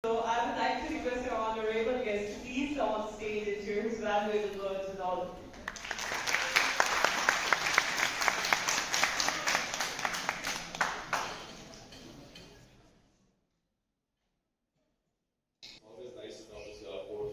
So I would like to request our honorable guest to please come on stage and share his valuable words with all of you. Always nice to come to Sialkot.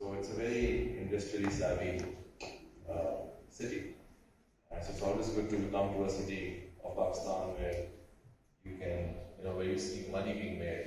So it's a very industrially savvy city. And so it's always good to come to a city of Pakistan where you can, where you see money being made.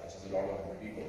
which is a lot of people,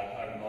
8-8, 9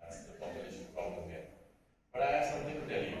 That's the population problem here. But I have something to tell you.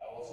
I also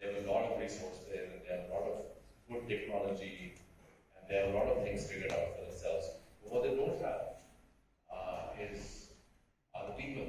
They have a lot of resources there, and they have a lot of good technology, and they have a lot of things figured out for themselves. But what they don't have are the people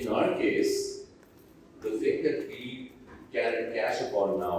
In our case, the thing that we can cash upon now,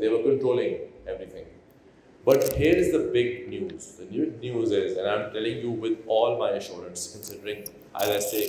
They were controlling everything. But here is the big news. The new news is, and I'm telling you with all my assurance, considering as I say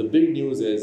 The big news is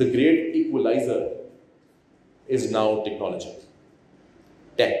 the great equalizer is now technology, tech.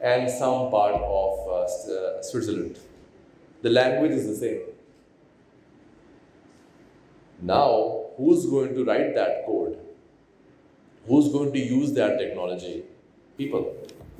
and some part of Switzerland. The language is the same. Now, who's going to write that code? Who's going to use that technology? People,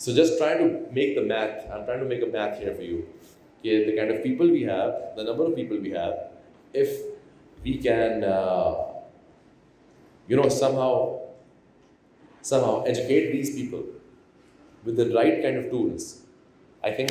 So just trying to make the math, I'm trying to make a math here for you. The kind of people we have, the number of people we have, if we can, somehow educate these people with the right kind of tools, I think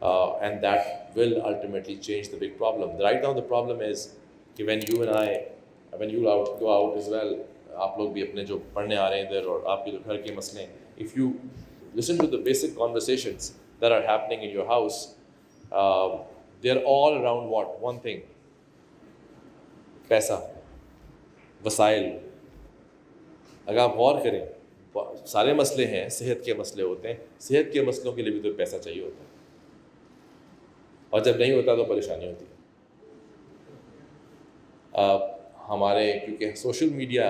and that will ultimately change the big problem. Right now the problem is کہ when you and I, when you go out as well, آپ لوگ بھی اپنے جو پڑھنے آ رہے ہیں ادھر اور آپ کے جو گھر کے مسئلے ہیں, if you listen to the basic conversations that are happening in your house, they're all around what? One thing: پیسہ, وسائل. اگر آپ غور کریں, سارے مسئلے ہیں, صحت کے مسئلے ہوتے ہیں, صحت کے مسئلوں کے لیے بھی تو پیسہ چاہیے ہوتا ہے, اور جب نہیں ہوتا تو پریشانی ہوتی ہے. ہمارے کیونکہ سوشل میڈیا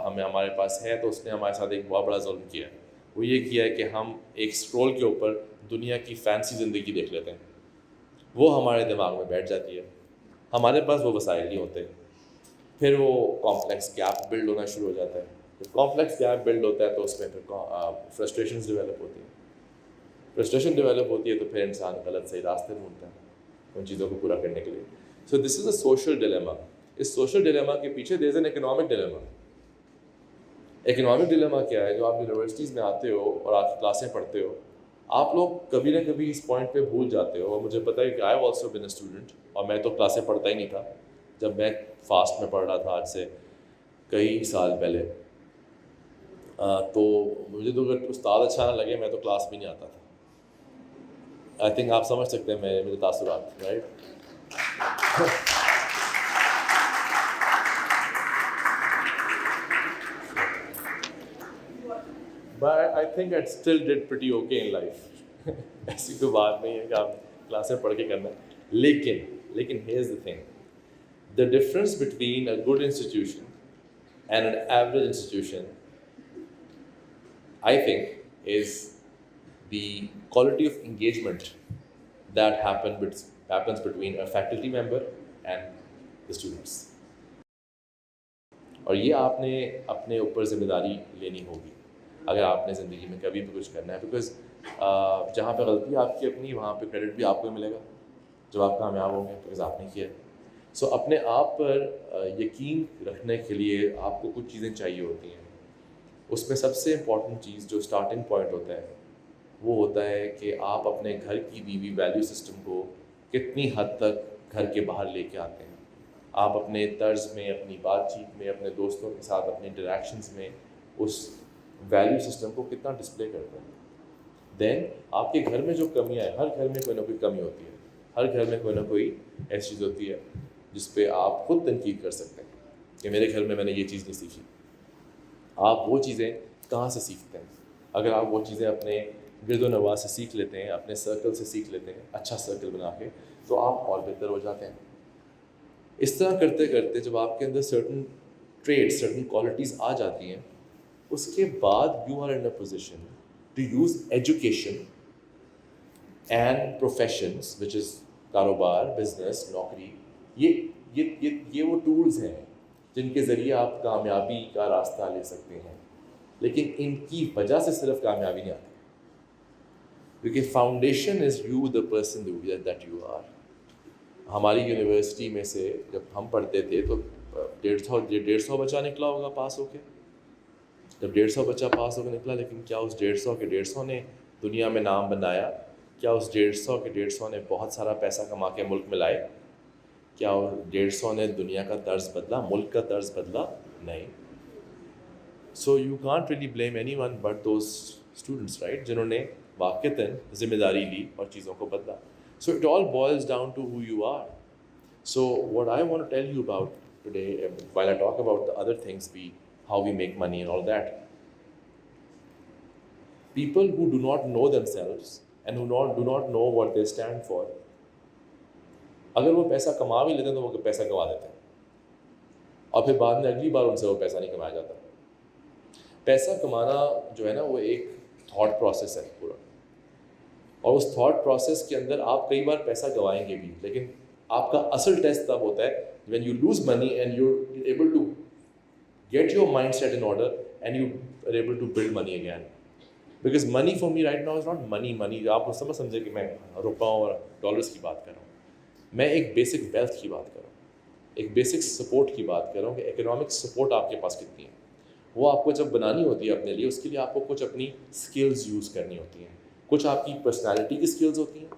ہمارے پاس ہے تو اس نے ہمارے ساتھ ایک بہت بڑا ظلم کیا ہے. وہ یہ کیا ہے کہ ہم ایک اسکرول کے اوپر دنیا کی فینسی زندگی دیکھ لیتے ہیں, وہ ہمارے دماغ میں بیٹھ جاتی ہے, ہمارے پاس وہ وسائل نہیں ہوتے, پھر وہ کمپلیکس گیپ بلڈ ہونا شروع ہو جاتا ہے. جب کمپلیکس گیپ بلڈ ہوتا ہے تو اس میں پھر فرسٹریشنز ڈیولپ ہوتی ہیں. فرسٹریشن ڈیولپ ہوتی ہے تو پھر انسان غلط صحیح راستے ڈھونڈتا ہے ان چیزوں کو پورا کرنے کے لیے. So this is a social dilemma. اس سوشل ڈیلیما کے پیچھے there is an economic dilemma. Economic dilemma کیا ہے؟ جو آپ یونیورسٹیز میں آتے ہو اور آپ کی کلاسیں پڑھتے ہو, آپ لوگ کبھی نہ کبھی اس پوائنٹ پہ بھول جاتے ہو. اور مجھے پتہ ہے کہ I have also been a student, اور میں تو کلاسیں پڑھتا ہی نہیں تھا جب میں فاسٹ میں پڑھ رہا تھا آج سے کئی سال پہلے. تو مجھے تو اگر استاد اچھا نہ لگے میں تو کلاس بھی نہیں آتا تھا. آئی تھنک آپ سمجھ سکتے ہیں میرے تاثرات, right? But I think I still did pretty okay in life. ایسی کوئی بات نہیں ہے کہ آپ کلاسیں پڑھ کے کرنا ہے. لیکن here's the thing. The difference between a good institution and an average institution, I think, is the quality of engagement that happens between a faculty member and the students. اور یہ آپ نے اپنے اوپر ذمہ داری لینی ہوگی اگر آپ نے زندگی میں کبھی بھی کچھ کرنا ہے. بیکاز جہاں پہ غلطی آپ کی اپنی, وہاں پہ کریڈٹ بھی آپ کو ہی ملے گا جب آپ کامیاب ہوں گے, بیکاز آپ نے کیا. سو اپنے آپ پر یقین رکھنے کے لیے آپ کو کچھ چیزیں چاہیے ہوتی ہیں. اس میں سب سے امپورٹنٹ چیز جو اسٹارٹنگ پوائنٹ ہوتا ہے وہ ہوتا ہے کہ آپ اپنے گھر کی بیوی ویلیو سسٹم کو کتنی حد تک گھر کے باہر لے کے آتے ہیں. آپ اپنے طرز میں, اپنی بات چیت میں, اپنے دوستوں کے ساتھ اپنے انٹریکشنز میں اس ویلیو سسٹم کو کتنا ڈسپلے کرتے ہیں. دین آپ کے گھر میں جو کمیاں ہیں, ہر گھر میں کوئی نہ کوئی کمی ہوتی ہے, ہر گھر میں کوئی نہ کوئی ایسی چیز ہوتی ہے جس پہ آپ خود تنقید کر سکتے ہیں کہ میرے گھر میں نے یہ چیز نہیں سیکھی. آپ وہ چیزیں کہاں سے سیکھتے ہیں؟ اگر آپ وہ چیزیں اپنے گرد و نواح سے سیکھ لیتے ہیں, اپنے سرکل سے سیکھ لیتے ہیں, اچھا سرکل بنا کے, تو آپ اور بہتر ہو جاتے ہیں. اس طرح کرتے کرتے جب آپ کے اندر سرٹن ٹریڈ, سرٹن کوالٹیز آ جاتی ہیں, اس کے بعد you are in a position to use education and professions which is کاروبار, بزنس, نوکری. یہ وہ ٹولز ہیں جن کے ذریعے آپ کامیابی کا راستہ لے سکتے ہیں. لیکن ان کی وجہ سے صرف کامیابی نہیں آتی, کیونکہ foundation is you, the person that you are. ہماری یونیورسٹی میں سے جب ہم پڑھتے تھے تو 150 بچہ نکلا ہوگا پاس ہو کے. جب 150 بچہ پاس ہو کے نکلا, لیکن کیا اس 150 کے 150 نے دنیا میں نام بنایا؟ کیا اس 150 کے 150 نے بہت سارا پیسہ کما کے ملک میں لائے؟ کیا 150 نے دنیا کا طرز بدلا, ملک کا طرز بدلا؟ نہیں. So you can't really blame any one but those students, right, جنہوں نے واقعتاً ذمہ داری لی اور چیزوں کو بدلا. So it all boils down to who you are. So what I want to tell you about today, while I talk about the other things, be how we make money and all that, people who do not know themselves and who do not know what they stand for, اگر وہ پیسہ کما بھی لیتے ہیں تو وہ پیسہ گوا دیتے ہیں, اور پھر بعد میں اگلی بار ان سے وہ پیسہ نہیں کمایا جاتا. پیسہ کمانا جو ہے نا وہ ایک تھاٹ پروسیس ہے پورا, اور اس تھاٹ پروسیس کے اندر آپ کئی بار پیسہ گوائیں گے بھی, لیکن آپ کا اصل ٹیسٹ تب ہوتا ہے when you lose money and you're able to get your mindset in order and you are able to build money again. Because money for me right now is not money. آپ سمجھے کہ میں روپوں اور dollars کی بات کر رہا ہوں. میں ایک بیسک ویلتھ کی بات کر رہا ہوں, ایک بیسک سپورٹ کی بات کر رہا ہوں کہ اکنامک سپورٹ آپ کے پاس کتنی ہے. وہ آپ کو جب بنانی ہوتی ہے اپنے لیے, اس کے لیے آپ کو کچھ اپنی اسکلز یوز کرنی ہوتی ہیں, کچھ آپ کی پرسنالٹی کی اسکلز ہوتی ہیں,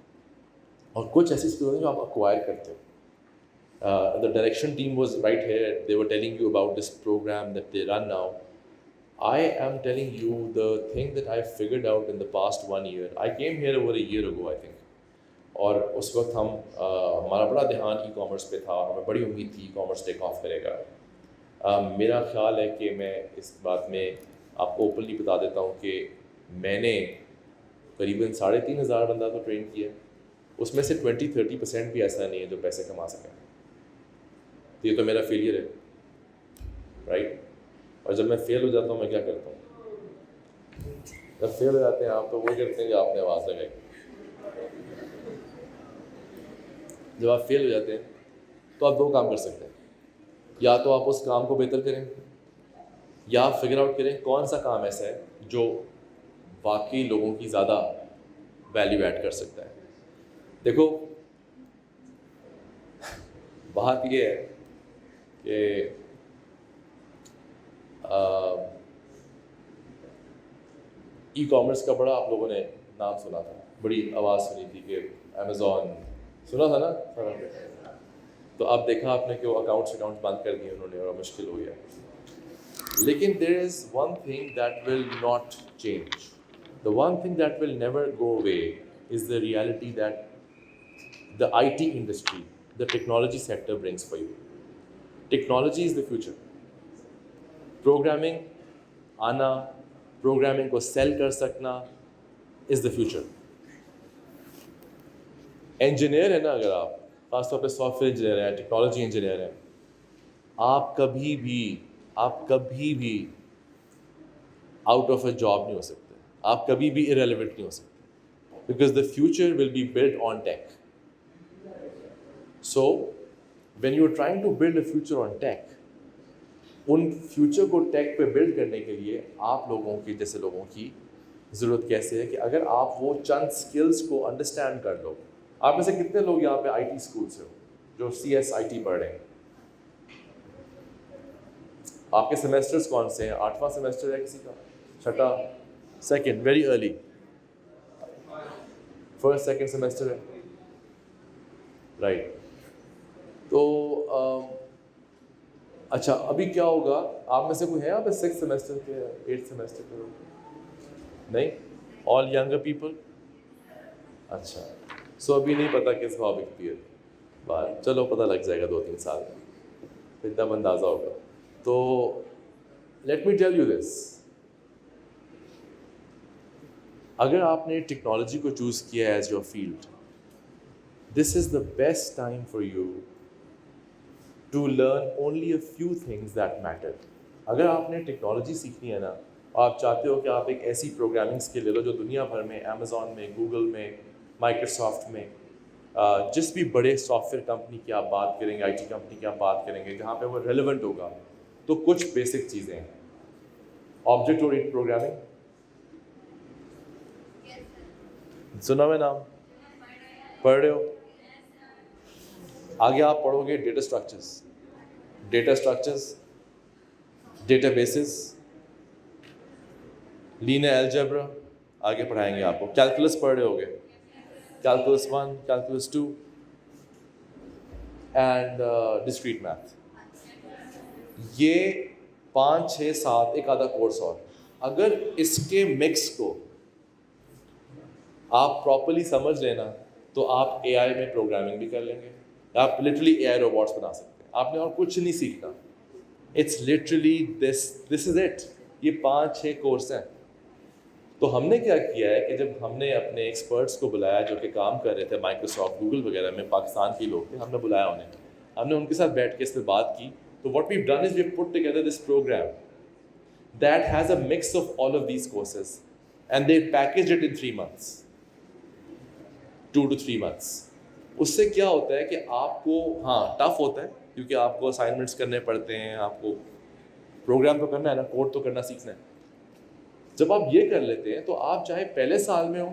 اور کچھ ایسی اسکلز ہیں جو آپ ایکوائر کرتے ہو. The direction team was right here. They were telling you about this program that they run now. I am telling you the thing that I figured out in the past 1 year. I came here over a year ago, I think. اور اس وقت ہمارا بڑا دھیان e commerce پہ تھا اور ہمیں بڑی امید تھی ای کامرس ٹیک آف کرے گا. میرا خیال ہے کہ میں اس بات میں آپ کو اوپنلی بتا دیتا ہوں کہ میں نے قریباً 3,500 بندہ تو ٹرین کیا. اس میں سے 20-30% بھی ایسا نہیں ہے جو پیسے کما سکیں. تو یہ تو میرا فیلئر ہے, رائٹ. اور جب میں فیل ہو جاتا ہوں میں کیا کرتا ہوں؟ جب فیل ہو جاتے ہیں آپ تو وہ کرتے ہیں کہ آپ نے آواز لگائی. جب آپ فیل ہو جاتے ہیں تو آپ 2 کام کر سکتے ہیں. یا تو آپ اس کام کو بہتر کریں, یا آپ فگر آؤٹ کریں کون سا کام ایسا ہے جو واقعی لوگوں کی زیادہ ویلیو ایڈ کر سکتا ہے. دیکھو بات یہ ہے کہ ای کامرس کا بڑا آپ لوگوں نے نام سنا تھا, بڑی آواز سنی تھی کہ امیزون, سنا تھا نا. تو اب دیکھا آپ نے کہ وہ اکاؤنٹس بند کر دیے انہوں نے اور مشکل ہو گیا. لیکن there is one thing that will not change. The one thing that will never go away is the reality that the IT industry, the technology sector brings for you. Technology is the future. Programming آنا, programming کو sell کر سکنا is the future. Engineer ہے نا, اگر آپ خاص طور پہ سافٹ ویئر انجینئر ہیں, ٹیکنالوجی انجینئر ہیں, آپ کبھی بھی آؤٹ آف اے جاب نہیں ہو سکتے, آپ کبھی بھی irrelevant نہیں ہو سکتے, because the future will be built on tech. So, when you are trying to build a future on tech, in future کو ٹیک پہ بلڈ کرنے کے لیے آپ لوگوں کی جیسے لوگوں کی ضرورت کیسے ہے کہ اگر آپ وہ چند سکلز کو انڈرسٹینڈ کر لو. آپ میں سے کتنے لوگ یہاں پہ IT اسکول سے ہو جو CSIT پڑھ رہے ہیں؟ آپ کے سیمیسٹرز کون سے ہیں؟ 8واں سیمیسٹر ہے کسی کا, 6ٹھا, 2nd, very early, 1st 2nd semester ہے, رائٹ. تو اچھا ابھی کیا ہوگا, آپ میں سے کوئی ہے آپ 6th سیمیسٹر کے, 8th سیمیسٹر کے؟ نہیں, آل ینگر پیپل. اچھا, سو ابھی نہیں پتا کس ٹاپک پہ ہے, بات چلو پتہ لگ جائے گا 2-3 سال میں, پھر تب اندازہ ہوگا. تو let me tell you this, اگر آپ نے ٹیکنالوجی کو چوز کیا as your field, this is the best time for you to learn only a few things that matter. اگر آپ نے ٹیکنالوجی سیکھنی ہے نا, آپ چاہتے ہو کہ آپ ایک ایسی پروگرامنگ اسکل لے لو جو دنیا بھر میں, امیزون میں, گوگل میں, مائکروسافٹ میں, جس بھی بڑے سافٹ ویئر کمپنی کی آپ بات کریں گے, IT کمپنی کی آپ بات کریں گے, جہاں پہ وہ ریلیونٹ ہوگا, تو کچھ بیسک چیزیں ہیں. آبجیکٹ اورینٹڈ پروگرامنگ سنا میں نام, پڑھ رہے ہو؟ آگے آپ پڑھو گے data structures, databases, linear algebra, آگے پڑھائیں گے آپ کو. کیلکولس پڑھ رہے ہوگے, calculus 1, calculus 2 and discrete math. یہ 5, 6, 7 ایک آدھا کورس اور. اگر اس کے مکس کو آپ پراپرلی سمجھ لینا تو آپ AI میں پروگرامنگ بھی کر لیں گے, آپ لٹرلی AI روبوٹس بنا سکتے ہیں. آپ نے اور کچھ نہیں سیکھنا, it's literally this is it. یہ 5-6 کورس ہیں. تو ہم نے کیا کیا ہے کہ جب ہم نے اپنے ایکسپرٹس کو بلایا جو کہ کام کر رہے تھے مائکروسافٹ, گوگل وغیرہ میں, پاکستان کے لوگ تھے, ہم نے بلایا انہیں, ہم نے ان کے ساتھ بیٹھ کے اس پہ بات کی. تو what we done is we put together this program that has a mix of all of these courses and they package it in 3 months, 2 to 3 months. اس سے کیا ہوتا ہے کہ آپ کو, ہاں ٹف ہوتا ہے کیونکہ آپ کو اسائنمنٹس کرنے پڑتے ہیں, آپ کو پروگرام تو کرنا ہے نا, کوڈ تو کرنا سیکھنا ہے. جب آپ یہ کر لیتے ہیں تو آپ چاہے پہلے سال میں ہو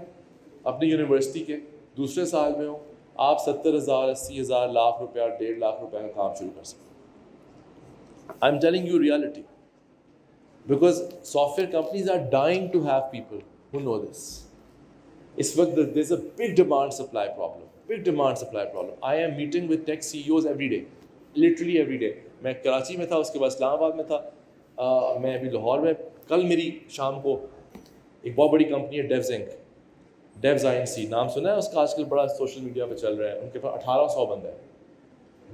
اپنی یونیورسٹی کے, دوسرے سال میں ہو, آپ 70,000, 80,000, لاکھ روپیہ, 1.5 لاکھ روپے کا کام شروع کر سکتے ہیں. I'm telling you reality, because software companies are dying to have people who know this. اس وقت there is a big demand supply problem. big demand supply problem. I am meeting with tech CEOs every day, literally every day. میں کراچی میں تھا, اس کے بعد اسلام آباد میں تھا, میں ابھی لاہور میں. کل میری شام کو ایک بہت بڑی کمپنی ہے ڈیوز انک, ڈیوز INC, نام سنا ہے اس کا, آج کل بڑا سوشل میڈیا پہ چل رہا ہے. ان کے پاس 1800 بندہ ہے.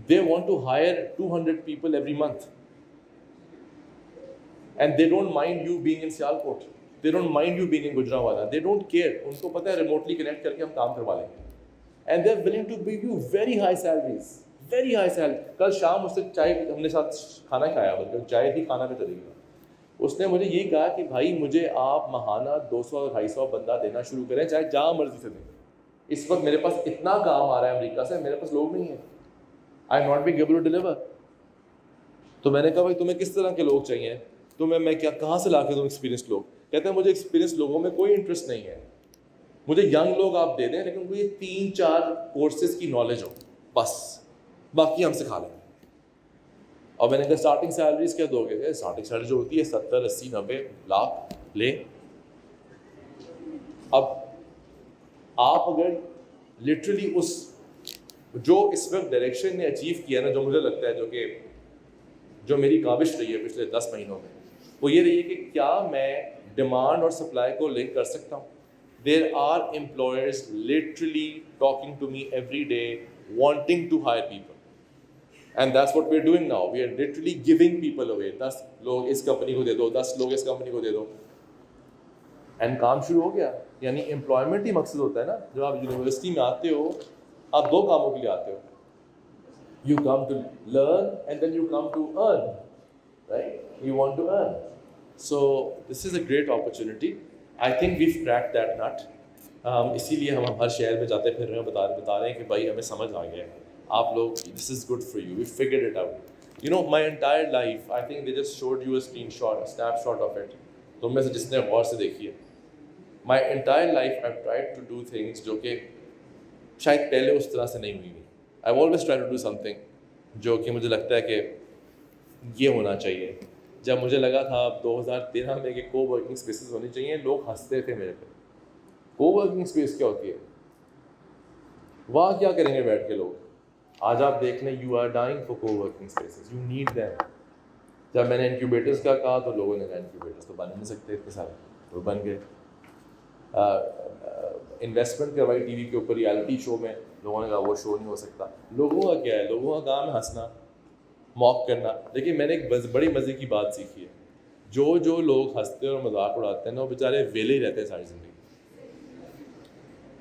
They want to hire 200 people every month. And they don't mind you being in Sialkot. They don't mind you being in Gujranwala. They don't care. ان کو پتہ ہے ریموٹلی کنیکٹ کر کے ہم کام کروا لیں گے. And they're willing to pay you very high salaries. Very high salary. کل شام اس سے چائے, ہم نے ساتھ کھانا کھایا, بلکہ چائے تھی, کھانا پہ چلی گیا. اس نے مجھے یہی کہا کہ بھائی مجھے آپ ماہانہ 200-250 بندہ دینا شروع کریں, چاہے جہاں مرضی سے دیں. اس وقت میرے پاس اتنا کام آ رہا ہے امریکہ سے, میرے پاس لوگ نہیں ہیں. I am not being able to deliver. تو میں نے کہا بھائی تمہیں کس طرح کے لوگ چاہیے, تو میں کیا کہاں سے لا کے دوں ایکسپیرینس لوگ. کہتے ہیں مجھے ایکسپیرینس لوگوں میں کوئی انٹرسٹ نہیں ہے, مجھے ینگ لوگ آپ دے دیں لیکن کوئی 3-4 کورسز کی نالج ہو بس, باقی ہم سکھا لیں. اور میں نے کہا اسٹارٹنگ سیلریز کیا دو گے؟ اسٹارٹنگ سیلری جو ہوتی ہے 70, 80, 90 لاکھ لے. اب آپ اگر لٹرلی اس جو اس وقت ڈائریکشن نے اچیو کیا نا, جو مجھے لگتا ہے جو میری کاوش رہی ہے پچھلے 10 مہینوں میں, وہ یہ رہی ہے کہ کیا میں ڈیمانڈ اور سپلائی کو لنک کر سکتا ہوں. There are employers literally talking to me every day wanting to hire people, and that's what we are doing now. We are literally giving people away. 10 لوگ اس کمپنی کو دے دو, 10 لوگ اس کمپنی کو دے دو, and کام شروع ہو گیا. یعنی امپلائمنٹ ہی مقصد ہوتا ہے نا. جب آپ یونیورسٹی میں آتے ہو, آپ 2 کاموں کے لیے آتے ہو. You come to learn and then you come to earn, right? You want to earn. So this is a great opportunity. I think we've cracked that nut. اسی لیے ہم ہر شہر میں جاتے پھر رہے ہیں, بتا رہے ہیں کہ بھائی ہمیں سمجھ آ گیا ہے, آپ لوگ, this is good for you, we figured it out. You know, my entire life, I think they just showed you a screenshot, a snapshot of it. تم میں سے جس نے غور سے دیکھی ہے, my entire life I've tried to do things جو کہ شاید پہلے اس طرح سے نہیں ہوئی. I've always tried to do something جو کہ مجھے لگتا ہے کہ یہ ہونا چاہیے. جب مجھے لگا تھا 2013 میں کہ کو ورکنگ اسپیسز ہونی چاہیے, لوگ ہنستے تھے میرے پہ. کو ورکنگ اسپیس کیا ہوتی ہے, وہاں کیا کریں گے بیٹھ کے لوگ؟ آج آپ دیکھ لیں, یو آر ڈائنگ فار کو working spaces, you need them. جب میں نے انکیوبیٹرز کا کہا تو لوگوں نے کہا انکیوبیٹرز تو بن نہیں سکتے اتنے سارے, وہ بن گئے. انویسٹمنٹ کروائی ٹی وی کے اوپر ریالٹی شو میں, لوگوں نے کہا وہ شو نہیں ہو سکتا. لوگوں کا کیا ہے, لوگوں کا کام ہے ہنسنا, موک کرنا. لیکن میں نے ایک بڑی مزے کی بات سیکھی ہے, جو لوگ ہنستے اور مذاق اڑاتے ہیں نا, وہ بیچارے ویلے ہی رہتے ہیں ساری زندگی,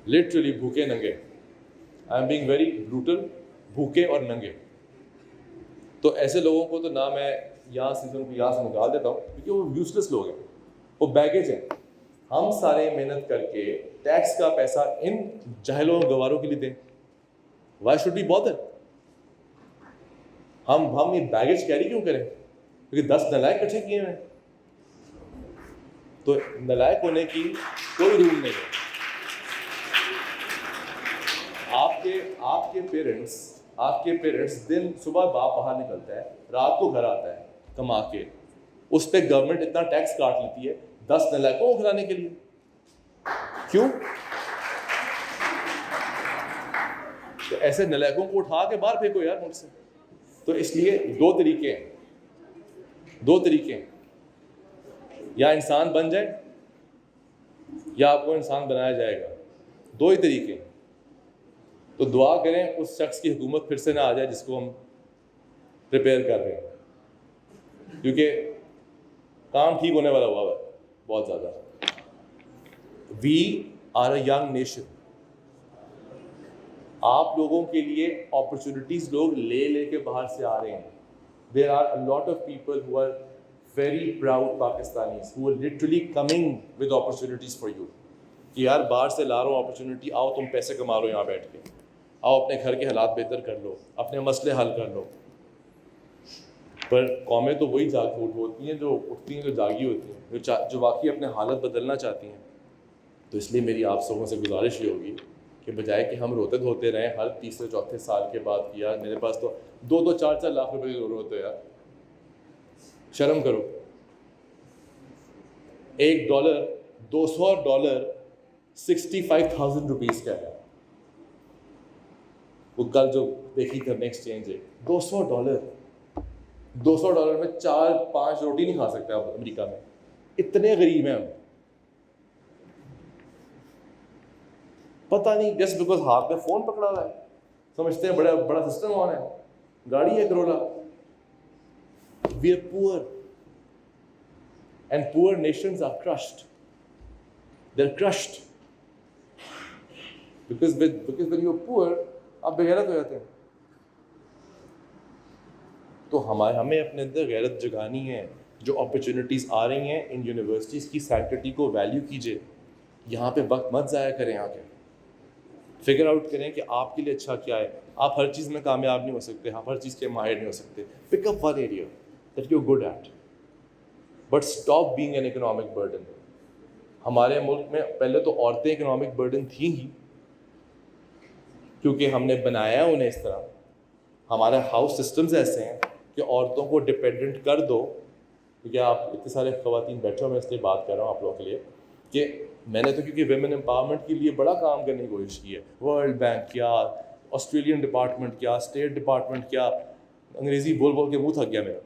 لٹرلی بھوکے ننگے. I am being very brutal, بھوکے اور ننگے. تو ایسے لوگوں کو تو نہ میں یہاں سے نکال دیتا ہوں, کیونکہ وہ یوزلیس لوگ ہیں, وہ بیگیج ہیں. ہم سارے محنت کر کے ٹیکس کا پیسہ ان جاہلوں اور گواروں کے لیے دیں. Why should be bother? ہم یہ بیگیج کیری کیوں کریں؟ کیونکہ 10 نالائق اکٹھے کیے ہیں. تو نالائق ہونے کی کوئی رول نہیں ہے. آپ کے پیرنٹس دن صبح باپ باہر نکلتا ہے, رات کو گھر آتا ہے کما کے, اس پہ گورنمنٹ اتنا ٹیکس کاٹ لیتی ہے 10 نالائقوں کو کھلانے کے لیے. کیوں؟ تو ایسے نالائقوں کو اٹھا کے باہر پھینکو یار مجھ سے. تو اس لیے 2 طریقے ہیں, یا انسان بن جائے یا آپ کو انسان بنایا جائے گا. 2 ہی طریقے. تو دعا کریں اس شخص کی حکومت پھر سے نہ آ جائے جس کو ہم پریپیئر کر رہے ہیں, کیونکہ کام ٹھیک ہونے والا ہوا ہے بہت زیادہ. We are a young nation. آپ لوگوں کے لیے اپرچونیٹیز لوگ لے کے باہر سے آ رہے ہیں. There are a lot of people who are very proud Pakistanis who are literally coming with opportunities for you, کہ یار باہر سے لا رہا ہوں اپرچونیٹی, آؤ تم پیسے کما رہو یہاں بیٹھ کے, آؤ اپنے گھر کے حالات بہتر کر لو, اپنے مسئلے حل کر لو. پر قومیں تو وہی جاگ ہوتی ہیں جو اٹھتی ہیں, جو جاگی ہوتی ہیں, جو واقعی اپنے حالت بدلنا چاہتی ہیں. تو اس لیے میری آپ سبوں سے گزارش یہ ہوگی کہ بجائے کہ ہم روتے دھوتے رہیں ہر 3-4 سال کے بعد کہ یار میرے پاس تو 2-4 لاکھ روپے کی ضرورت ہے, یار شرم کرو. $1 $200 $65,000 کا ہے. وہ کل جو دیکھی تھی ہم نے ایکسچینج ریٹ $200 میں 4-5 روٹی نہیں کھا سکتے آپ امریکہ میں, اتنے غریب ہیں ہم. پتہ نہیں جسٹ بیکاز ہاتھ میں فون پکڑا ہوا ہے سمجھتے ہیں بڑا بڑا سسٹم آن ہے, گاڑی ہے Corolla. We are poor and poor nations are crushed. They're crushed because when you're poor آپ بے غیرت ہو جاتے ہیں. تو ہمیں اپنے اندر غیرت جگانی ہے. جو اپرچونیٹیز آ رہی ہیں ان یونیورسٹیز کی فیکلٹی کو ویلیو کیجیے, یہاں پہ وقت مت ضائع کریں, آ کے فگر آؤٹ کریں کہ آپ کے لیے اچھا کیا ہے. آپ ہر چیز میں کامیاب نہیں ہو سکتے, آپ ہر چیز کے ماہر نہیں ہو سکتے. Pick up one area that you good at but stop being an economic burden. ہمارے ملک میں پہلے تو عورتیں اکنامک برڈن تھیں ہی, کیونکہ ہم نے بنایا انہیں اس طرح. ہمارے ہاؤس سسٹمز ایسے ہیں کہ عورتوں کو ڈپینڈنٹ کر دو. کیونکہ آپ اتنے سارے خواتین بیٹھے ہو, میں اس لیے بات کر رہا ہوں آپ لوگوں کے لیے کہ میں نے تو کیونکہ ویمن امپاورمنٹ کے لیے بڑا کام کرنے کی کوشش کی ہے. ورلڈ بینک کیا, آسٹریلین ڈپارٹمنٹ کیا, اسٹیٹ ڈپارٹمنٹ کیا, انگریزی بول بول کے منہ تھک گیا میرا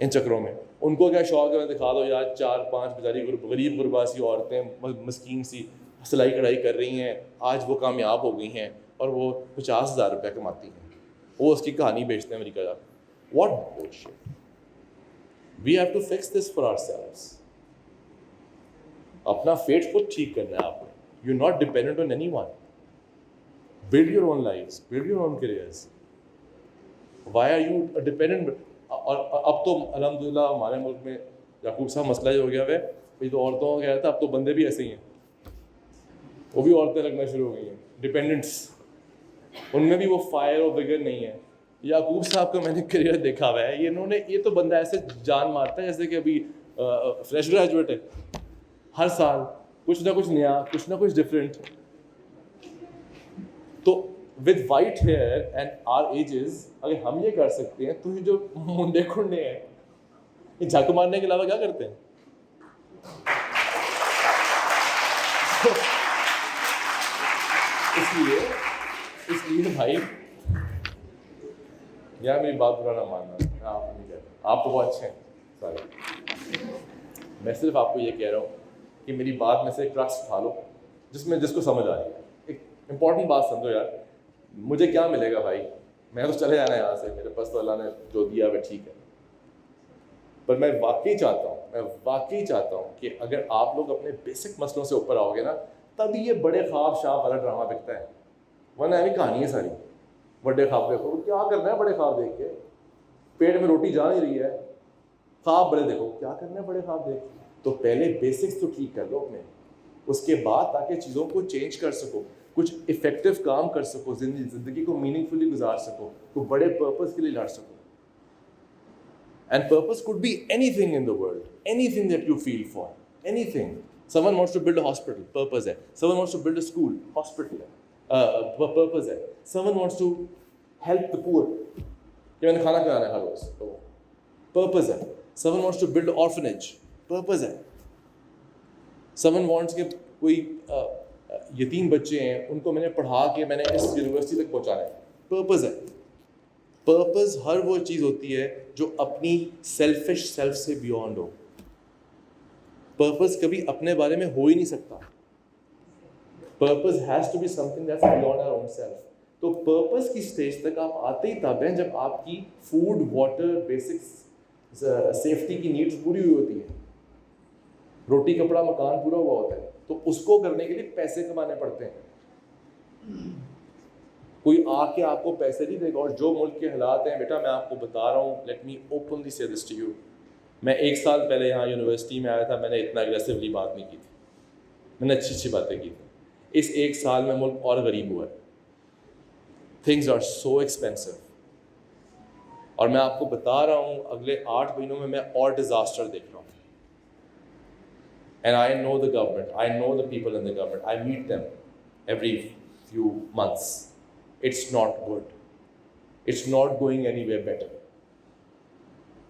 ان چکروں میں. ان کو کیا شوق ہے, میں دکھا دو یار 4-5 بیچاری غریب غربا سی عورتیں مسکین سی سلائی کڑھائی کر رہی ہیں, آج وہ کامیاب ہو گئی ہیں اور وہ $50,000 کماتی ہیں, وہ اس کی کہانی بیچتے ہیں امریکہ جا کے. What bullshit. We have to fix this for ourselves. اپنا فیٹ خود ٹھیک کرنا ہے آپ نے. You are not dependent on anyone. Build your own lives, build your own careers. Why are you dependent. اور اب تو الحمدللہ ہمارے ملک میں یعقوب صاحب مسئلہ یہ ہو گیا ہے, یہ تو عورتوں کا کہہ رہا تھا, اب تو بندے بھی ایسے ہی ہیں, وہ بھی عورتیں لگنا شروع ہو گئی ہیں ڈپینڈنٹس. ان میں بھی وہ فائر اور وگر نہیں ہے. یعقوب صاحب کا میں نے کریئر دیکھا ہوا ہے, یہ تو بندہ ایسے جان مارتا ہے جیسے کہ ابھی فریش گریجویٹ ہے. ہر سال کچھ نہ کچھ نیا, کچھ نہ کچھ ڈفرینٹ. تو with white hair and our ages اگر ہم یہ کر سکتے ہیں تو یہ جو منڈے کھنڈے ہیں یہ جھک مارنے کے علاوہ کیا کرتے ہیں؟ اس لیے بھائی یار میری بات برا نہ ماننا, آپ نہیں کہتا, آپ تو بہت اچھے ہیں سارے. میں صرف آپ کو یہ کہہ رہا ہوں کہ میری بات میں سے ایک ٹرکس اٹھا لو جس کو سمجھ آ رہی ہے. ایک امپورٹنٹ بات سمجھو یار, مجھے کیا ملے گا بھائی, میں تو چلے جانا ہے یہاں سے, میرے پاس تو اللہ نے جو دیا وہ ٹھیک ہے. پر میں واقعی چاہتا ہوں کہ اگر آپ لوگ اپنے بیسک مسئلوں سے اوپر آؤ گے نا, تبھی یہ بڑے خواب شاپ والا ڈرامہ بکتا ہے. ورنہ ایوی کہانی ہے ساری, بڑے خواب دیکھو, کیا کرنا ہے بڑے خواب دیکھ کے, پیٹ میں روٹی جا نہیں رہی ہے, خواب بڑے دیکھو, کیا کرنا ہے بڑے خواب دیکھ. تو پہلے بیسکس تو ٹھیک کر لو اپنے, اس کے بعد تاکہ چیزوں کو چینج کر سکو, کچھ افیکٹو کام کر سکو, زندگی کو میننگ فلی گزار سکو, کوئی بڑے پرپز کے لیے لڑ سکو. And purpose could be anything in the world, anything that you feel for, anything. Someone wants to build a hospital, purpose ہے. Someone wants to build a school, hospital ہے, purpose ہے. Someone wants to help the poor, کہ میں نے کھانا کھلانا ہے ہر روز, تو purpose ہے. Someone wants to build an orphanage, purpose ہے. Someone wants کہ کوئی یتیم بچے ہیں ان کو میں نے پڑھا کے میں نے اس یونیورسٹی تک پہنچانا ہے, پرپز ہے. پرپز ہر وہ چیز ہوتی ہے جو اپنی سیلفش سیلف سے بیونڈ ہو. پرپز کبھی اپنے بارے میں ہو ہی نہیں سکتا. Purpose has to be something that's beyond our own self. تو پرپز کی اسٹیج تک آپ آتے ہی تب ہیں جب آپ کی فوڈ, واٹر, بیسک سیفٹی کی نیڈس پوری ہوئی ہوتی ہے, روٹی کپڑا مکان پورا ہوا ہوتا ہے. تو اس کو کرنے کے لیے پیسے کمانے پڑتے ہیں. کوئی آ کے آپ کو پیسے نہیں دے گا. اور جو ملک کے حالات ہیں بیٹا, میں آپ کو بتا رہا ہوں, لیٹ می اوپنلی سے دس ٹو یو. میں 1 سال پہلے یہاں یونیورسٹی میں آیا تھا, میں نے اتنا اگریسولی بات نہیں کی تھی, میں نے اچھی باتیں کی تھی. اس 1 سال میں ملک اور غریب ہوا ہے. Things are so expensive. اور میں آپ کو بتا رہا ہوں اگلے 8 مہینوں میں اور ڈیزاسٹر دیکھ رہا ہوں. And I know the government, I know the people in the government, I meet them every few months. It's not good. It's not going anywhere better.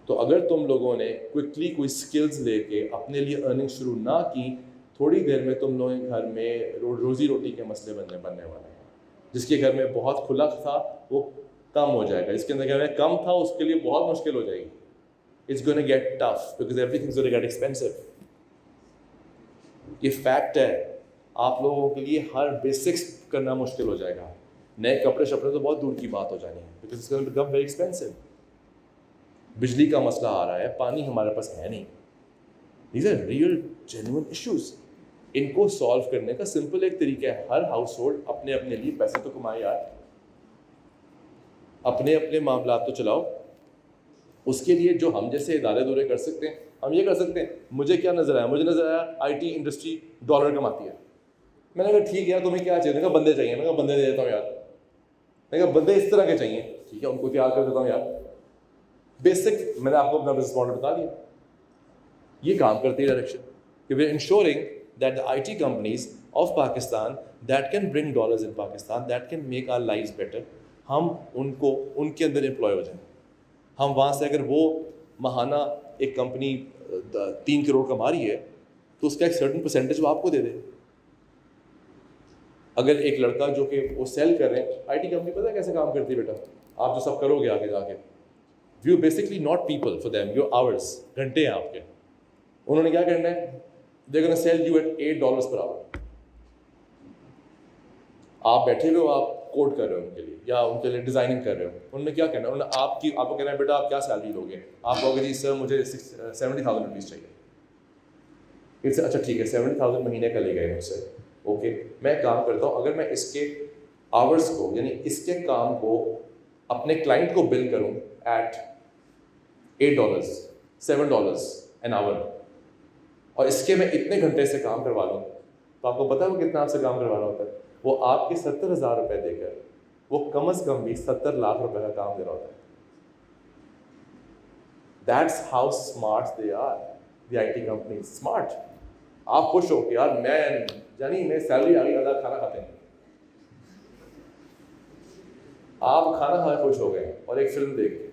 تو اگر تم لوگوں نے کوئکلی کوئی سکلز لے کے اپنے لیے ارننگ شروع نہ کی, تھوڑی دیر میں تم لوگوں کے گھر میں روزی روٹی کے مسئلے بننے والے ہیں. جس کے گھر میں بہت کھلا تھا وہ کم ہو جائے گا, جس کے اندر گھر میں کم تھا اس کے لیے بہت مشکل ہو جائے گی. It's going to get tough because everything's going to get expensive. یہ فیکٹ ہے. آپ لوگوں کے لیے ہر بیسکس کرنا مشکل ہو جائے گا. نئے کپڑے شپڑے تو بہت دور کی بات ہو جانی ہے because it's going to become very expensive. بجلی کا مسئلہ آ رہا ہے, پانی ہمارے پاس ہے نہیں. These are real genuine issues. ان کو سالو کرنے کا سمپل ایک طریقہ ہے, ہر ہاؤس ہولڈ اپنے اپنے لیے پیسے تو کمائے یار, اپنے اپنے معاملات تو چلاؤ. اس کے لیے جو ہم جیسے ادارے دورے کر سکتے ہیں ہم یہ کر سکتے ہیں. مجھے کیا نظر آیا, مجھے نظر آیا آئی ٹی انڈسٹری ڈالر کماتی ہے. میں نے کہا ٹھیک ہے یار, تمہیں کیا چاہیے؟ میں نے کہا بندے چاہیے. میں نے کہا بندے دے دیتا ہوں یار. میں نے کہا بندے اس طرح کے چاہیے, ٹھیک ہے ان کو تیار کر دیتا ہوں یار. بیسک میں نے آپ کو اپنا بزنس ماڈل بتا دیا. یہ کام کرتی ہے ڈائریکشن کہ we are ensuring that the I T companies of Pakistan that can bring dollars in Pakistan, that can make our lives better, ہم ان کو ان کے اندر امپلائے ہو جائیں. ہم وہاں سے اگر وہ ماہانہ ایک کمپنی 3 کروڑ کما رہی ہے تو اس کا ایک سرٹن پرسنٹیج وہ آپ کو دے دے. اگر ایک لڑکا جو کہ وہ سیل کر رہے ہیں, آئی ٹی کمپنی پتہ ہے کیسے کام کرتی ہے بیٹا, آپ جو سب کرو گے آگے جا کے, you basically not people for them, your hours, گھنٹے ہیں آپ کے. انہوں نے کیا کرنا ہے, دے گونا سیل یو ایٹ $8 پر آور. آپ بیٹھے ہوئے ہو, آپ کوڈ کر رہے ہو ان کے لیے یا ان کے لیے ڈیزائننگ کر رہے ہو. انہوں نے کیا کرنا ہے, انہوں نے آپ کو کہنا ہے بیٹا آپ کیا سیلری لو گے. آپ کہو گے جی سر مجھے 70,000 روپیز چاہیے. اچھا ٹھیک ہے 70,000 مہینے کا لے گئے مجھ سے, اوکے میں کام کرتا ہوں. اگر میں اس کے آورس کو یعنی اس کے کام کو اپنے کلائنٹ کو بل کروں ایٹ $8 $7 an hour, اور اس کے میں اتنے گھنٹے سے کام کروا لوں, تو آپ کو پتا ہے وہ کتنا آپ سے کام کروانا ہوتا ہے. وہ آپ کے 70,000 روپے دے کر وہ کم از کم بھی 70 لاکھ روپے کا کام دے رہا ہوتا ہے. That's how smart they are, the I T company smart. آپ خوش ہو کہ یار میں یعنی میں سیلری آ گئی, اللہ کھانا کھاتے ہیں. آپ کھانا کھا کے خوش ہو گئے اور ایک فلم دیکھ کے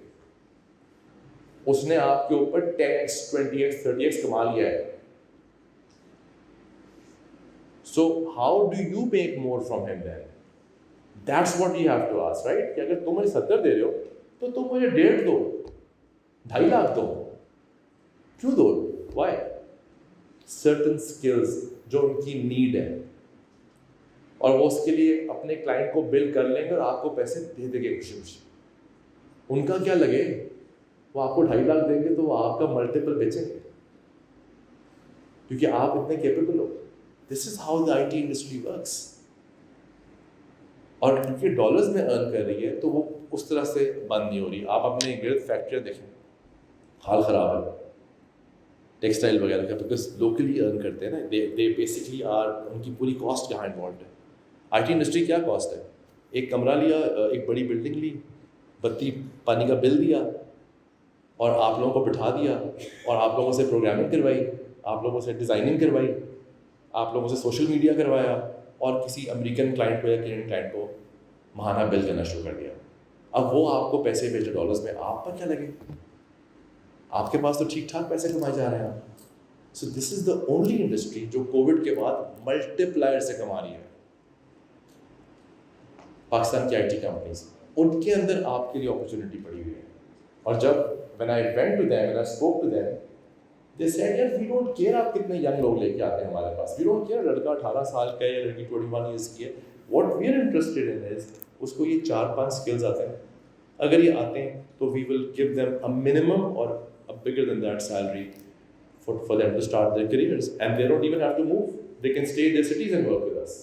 اس نے آپ کے اوپر 10x 20x 30x کما لیا ہے. So how do you make more from him then? That's what you have to ask, right? کہ اگر تم مجھے 70 دے رہے ہو تو تم مجھے 1.5 دو, 2.5 لاکھ دو. کیوں دو؟ Why? Certain skills جو ان کی نیڈ ہے, اور وہ اس کے لیے اپنے کلائنٹ کو بل کر لیں گے اور آپ کو پیسے دے دیں گے خوشی خوشی. ان کا کیا لگے, وہ آپ کو 2.5 لاکھ دیں گے تو وہ آپ کا ملٹیپل بیچیں گے کیونکہ آپ اتنے capable who. This is how the IT industry works. اور کیونکہ ڈالرز میں ارن کر رہی ہے تو وہ اس طرح سے بند نہیں ہو رہی. آپ اپنے گرد فیکٹریاں دیکھیں, حال خراب ہے ٹیکسٹائل وغیرہ کا, بیکاز لوکلی ارن کرتے ہیں نا. دے بیسکلی آر, ان کی پوری کاسٹ کہاں انوالوڈ ہے. آئی ٹی انڈسٹری کیا کاسٹ ہے, ایک کمرہ لیا, ایک بڑی بلڈنگ لی, بتی پانی کا بل دیا اور آپ لوگوں کو بٹھا دیا اور آپ لوگوں سے پروگرامنگ کروائی, آپ لوگوں سے ڈیزائننگ کروائی, آپ لوگوں سے سوشل میڈیا کروایا, اور کسی امریکن کلائنٹ کو یا کینیڈین کلائنٹ کو ماہانہ بل کرنا شروع کر دیا. اب وہ آپ کو پیسے بھیجے ڈالرز میں, آپ پر کیا لگے, آپ کے پاس تو ٹھیک ٹھاک پیسے کمائے جا رہے ہیں. سو this is the only industry جو کووڈ کے بعد ملٹی پلائر سے کما رہی ہے. پاکستان کی آئی ٹی کمپنیز, ان کے اندر آپ کے لیے اپرچونیٹی پڑی ہوئی ہے. اور جب when I went to them, when I spoke to them, they said yaar we don't care آپ کتنے ینگ لوگ لے کے آتے ہیں ہمارے پاس, we don't care لڑکا 18 سال کا ہے یا لڑکی 21 ایئرس کی ہے. what we are interested in is اس کو یہ 4-5 اسکلز آتے ہیں. اگر یہ آتے ہیں تو we will give them a minimum or a bigger than that salary for them to start their careers, and they don't even have to move, they can stay in their cities and work with us.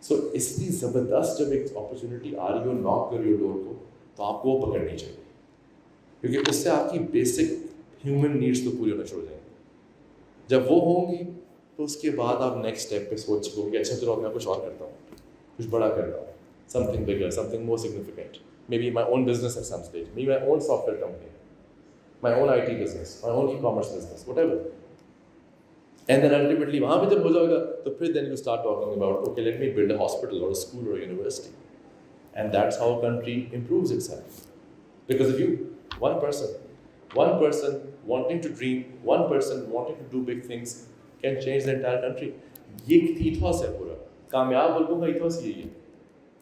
So اس لیے زبردست جب ایک opportunity آ رہی ہو, ناک کر رہی ہو ڈور کو, تو آپ کو وہ پکڑنی چاہیے, کیونکہ اس سے آپ کی بیسک ہیومن نیڈس تو پوری ہونا شروع ہو جائیں گی. جب وہ ہوں گی تو اس کے بعد آپ نیکسٹ اسٹیپ پہ سوچ سکو گے اچھا چلو میں کچھ اور کرتا ہوں, کچھ بڑا کرتا ہوں, something bigger, something more significant, maybe my own business at some stage, maybe my own software company, my own I T business, my own e commerce business, whatever. And then ultimately وہاں پہ جب ہو جائے گا تو پھر then you start talking about okay let me build a hospital اور school اور university, and that's how country improves it self. Because if you one person wanting to dream, one person wanting to do big things can change the entire country. یہ ethos ہے پورا, کامیاب ملکوں کا ethos یہی ہے.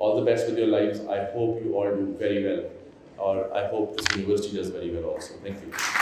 All the best with your lives. I hope you all do very well, or I hope this university does very well also. Thank you.